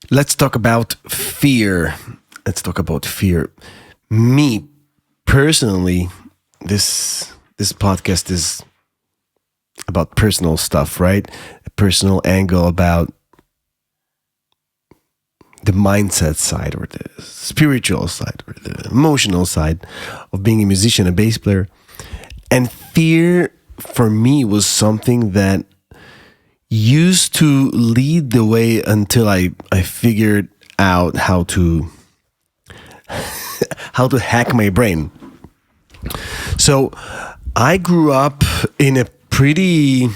Let's talk about fear. Let's talk about fear. Me personally, this podcast is about personal stuff, right? A personal angle about the mindset side or the spiritual side or the emotional side of being a musician, a bass player. And fear for me was something that used to lead the way until I figured out how to hack my brain. So I grew up in a pretty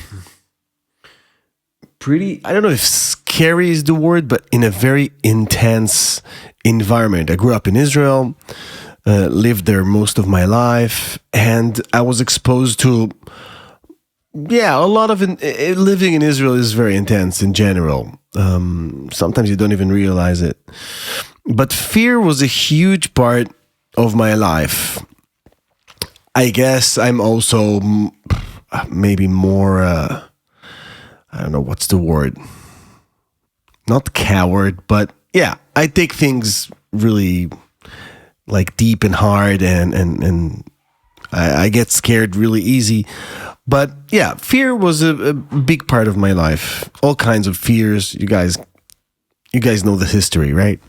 I don't know if scary is the word, but in a very intense environment. I grew up in Israel, lived there most of my life, and I was exposed to a lot of living in Israel is very intense in general. Sometimes you don't even realize it. But fear was a huge part of my life. I guess I'm also maybe more, I don't know what's the word. Not coward, but yeah, I take things really like deep and hard and I get scared really easy. But yeah, fear was a big part of my life. All kinds of fears. You guys know the history, right?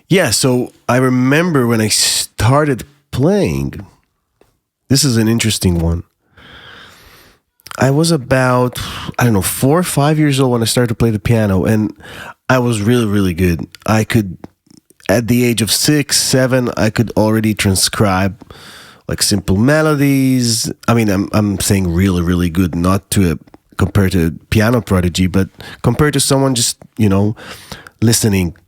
Yeah, so I remember when I started playing, this is an interesting one. I was about, 4 or 5 years old when I started to play the piano, and I was really, really good. I could, at the age of 6, 7, I could already transcribe like simple melodies. I mean, I'm saying really, really good, not compared to a piano prodigy, but compared to someone just, listening.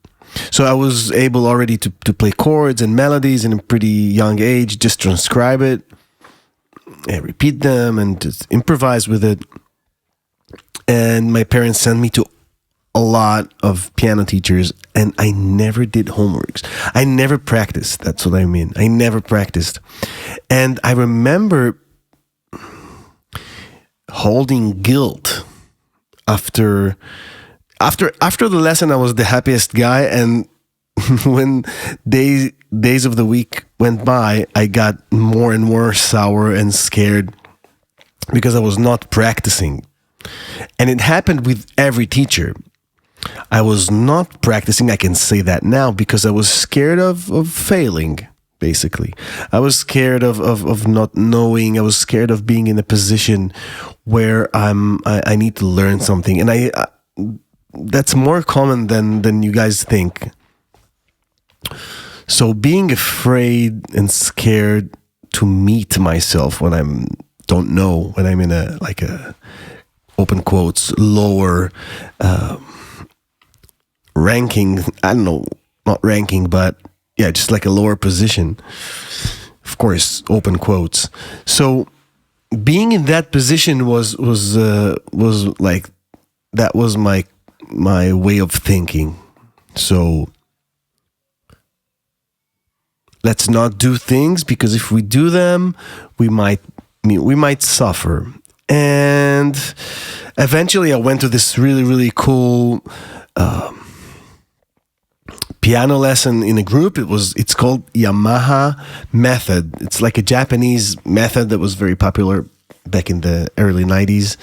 So I was able already to play chords and melodies in a pretty young age, just transcribe it and repeat them and just improvise with it. And my parents sent me to a lot of piano teachers, and I never did homeworks. I never practiced. That's what I mean. I never practiced. And I remember holding guilt after the lesson. I was the happiest guy, and when days of the week went by, I got more and more sour and scared because I was not practicing. And it happened with every teacher. I was not practicing, I can say that now, because I was scared of failing, basically. I was scared of not knowing. I was scared of being in a position where I need to learn something. And I that's more common than you guys think. So being afraid and scared to meet myself when when I'm in a open quotes lower ranking, I don't know, not ranking, but yeah, just like a lower position, of course, open quotes. So being in that position was like, that was my way of thinking. So let's not do things, because if we do them, we might suffer. And eventually I went to this really, really cool piano lesson in a group. It's called Yamaha method. It's like a Japanese method that was very popular back in the early 90s.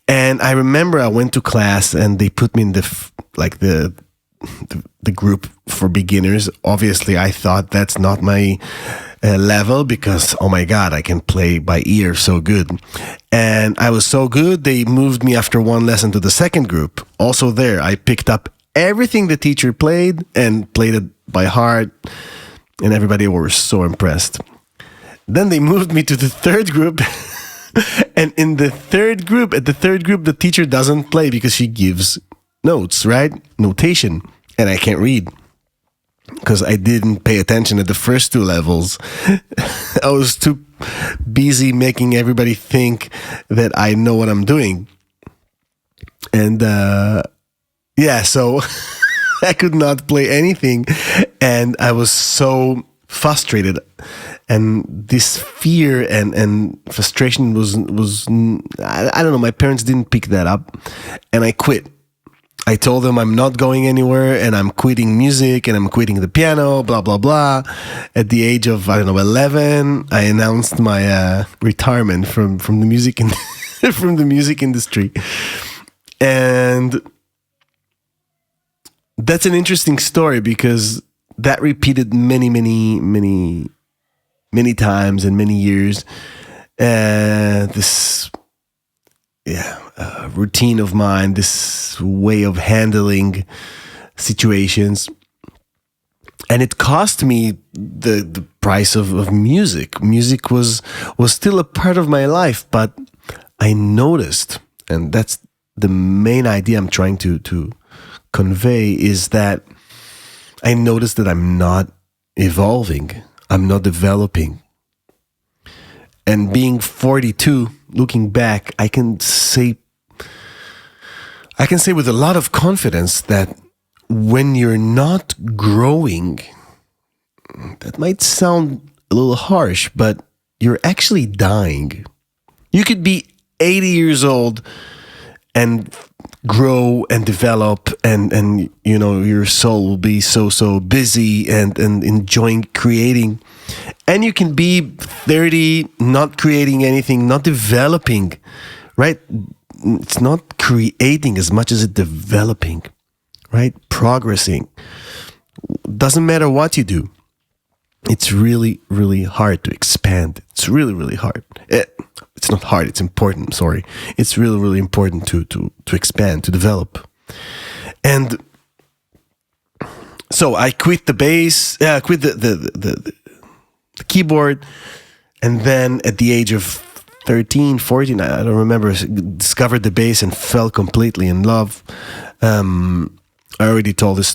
And I remember I went to class and they put me in the group for beginners. Obviously, I thought that's not my level, because, oh my God, I can play by ear so good. And I was so good, they moved me after one lesson to the second group. Also there, I picked up everything the teacher played and played it by heart, and everybody was so impressed. Then they moved me to the third group. And at the third group, the teacher doesn't play because she gives notes, right? Notation. And I can't read because I didn't pay attention at the first two levels. I was too busy making everybody think that I know what I'm doing. And so I could not play anything. And I was so frustrated. and this fear and frustration was I don't know, my parents didn't pick that up, and I quit. I told them I'm not going anywhere and I'm quitting music and I'm quitting the piano, blah, blah, blah. At the age of, 11, I announced my retirement from the music from the music industry. And that's an interesting story because that repeated many, many, many, many times and many years. This routine of mine, this way of handling situations. And it cost me the price of music. Music was still a part of my life, but I noticed, and that's the main idea I'm trying to convey, is that I noticed that I'm not evolving, I'm not developing. And being 42, looking back, I can say with a lot of confidence that when you're not growing, that might sound a little harsh, but you're actually dying. You could be 80 years old and grow and develop, and your soul will be so busy and enjoying creating. And you can be 30, not creating anything, not developing, right? It's not creating as much as it's developing, right? Progressing. Doesn't matter what you do. It's really, really hard to expand. It's really, really hard. It's not hard, it's important, sorry. It's really, really important to expand, to develop. And so I quit the bass, quit the keyboard, and then at the age of 13, 14, I don't remember, discovered the bass and fell completely in love. I already told this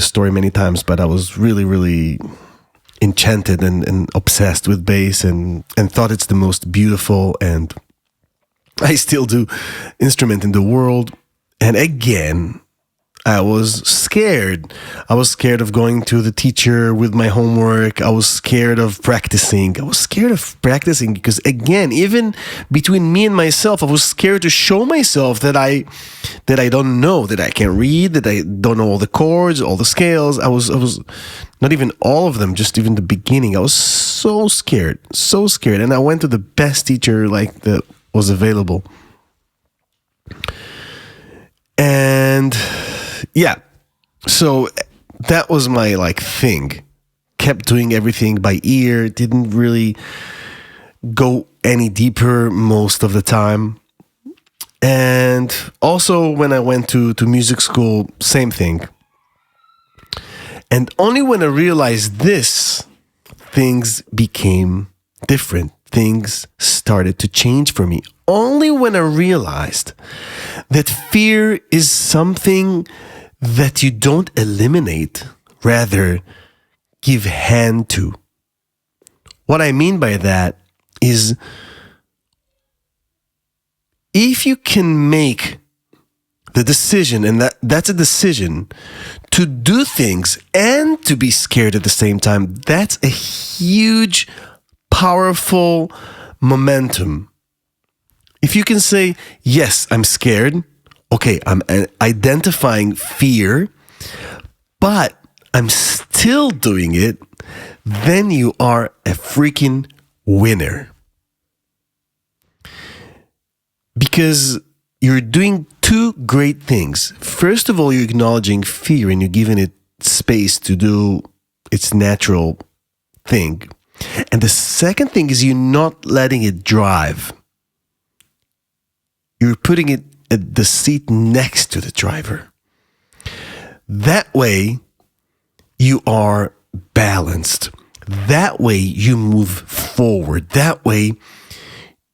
story many times, but I was really, really enchanted and obsessed with bass and thought it's the most beautiful, and I still do, instrument in the world. And again, I was scared. I was scared of going to the teacher with my homework. I was scared of practicing. Because again, even between me and myself, I was scared to show myself that I don't know, that I can't read, that I don't know all the chords, all the scales. I was not even all of them, just even the beginning. I was so scared. And I went to the best teacher that was available. And yeah, so that was my thing. Kept doing everything by ear, didn't really go any deeper most of the time. And also when I went to music school, same thing. And only when I realized this, things became different. Things started to change for me. Only when I realized that fear is something that you don't eliminate, rather give hand to. What I mean by that is, if you can make the decision, and that's a decision, to do things and to be scared at the same time, that's a huge, powerful momentum. If you can say, yes, I'm scared, okay, I'm identifying fear, but I'm still doing it, then you are a freaking winner. Because you're doing two great things. First of all, you're acknowledging fear and you're giving it space to do its natural thing. And the second thing is you're not letting it drive. You're putting it at the seat next to the driver. That way, you are balanced. That way, you move forward. That way,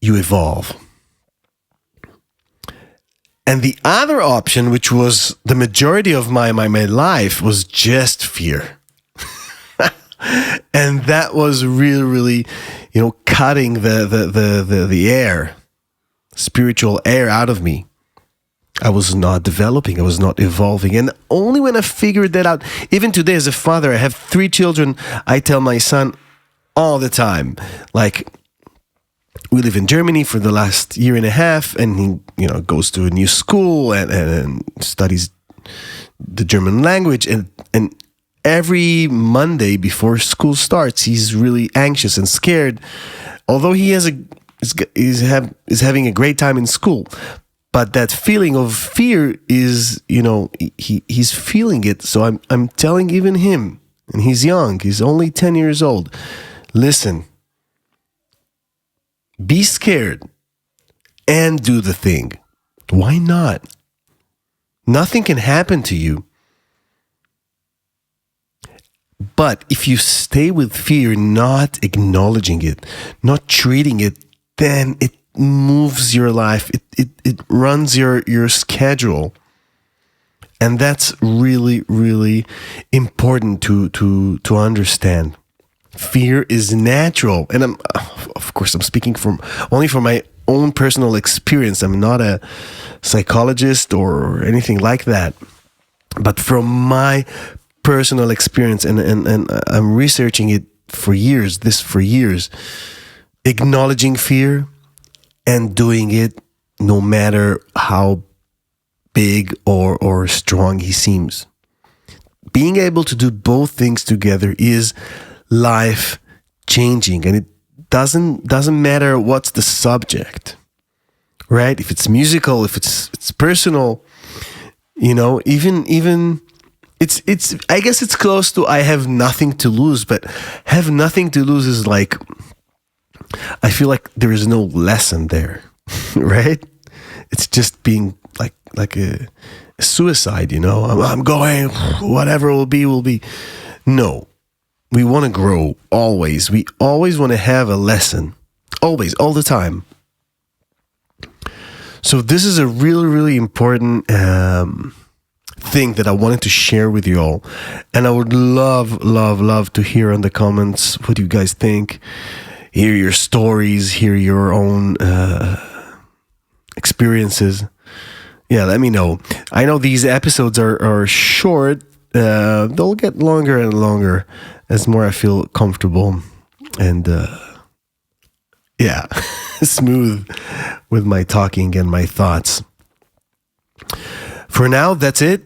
you evolve. And the other option, which was the majority of my life, was just fear. And that was really, really, cutting the air, spiritual air out of me. I was not developing. I was not evolving. And only when I figured that out, even today as a father, I have 3 children. I tell my son, all the time. Like, we live in Germany for the last year and a half, and he, goes to a new school and studies the German language, and every Monday before school starts, he's really anxious and scared. Although he is having a great time in school, but that feeling of fear is, he's feeling it. So I'm telling even him, and he's young, he's only 10 years old. Listen, be scared and do the thing. Why not? Nothing can happen to you. But if you stay with fear, not acknowledging it, not treating it, then it moves your life. It runs your schedule. And that's really, really important to understand. Fear is natural. And of course, I'm speaking only from my own personal experience. I'm not a psychologist or anything like that. But from my personal experience, and I'm researching it for years, acknowledging fear and doing it no matter how big or strong he seems. Being able to do both things together is life changing, and it doesn't matter what's the subject, right? If it's musical, if it's personal, even it's I guess it's close to I have nothing to lose, but have nothing to lose is like, I feel like there is no lesson there, right? It's just being like a suicide, I'm going, whatever will be. No, we want to grow always. We always want to have a lesson, always, all the time. So this is a really, really important thing that I wanted to share with you all. And I would love to hear in the comments what you guys think, hear your stories, hear your own experiences. Yeah, let me know. I know these episodes are short. They'll get longer and longer as more I feel comfortable and smooth with my talking and my thoughts. For now, that's it.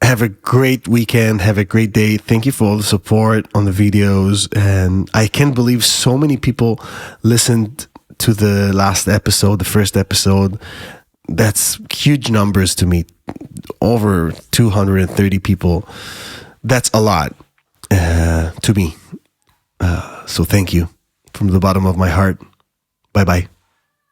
Have a great weekend. Have a great day. Thank you for all the support on the videos. And I can't believe so many people listened to the last episode, the first episode. That's huge numbers to me. Over 230 people. That's a lot to me. So thank you from the bottom of my heart. Bye-bye.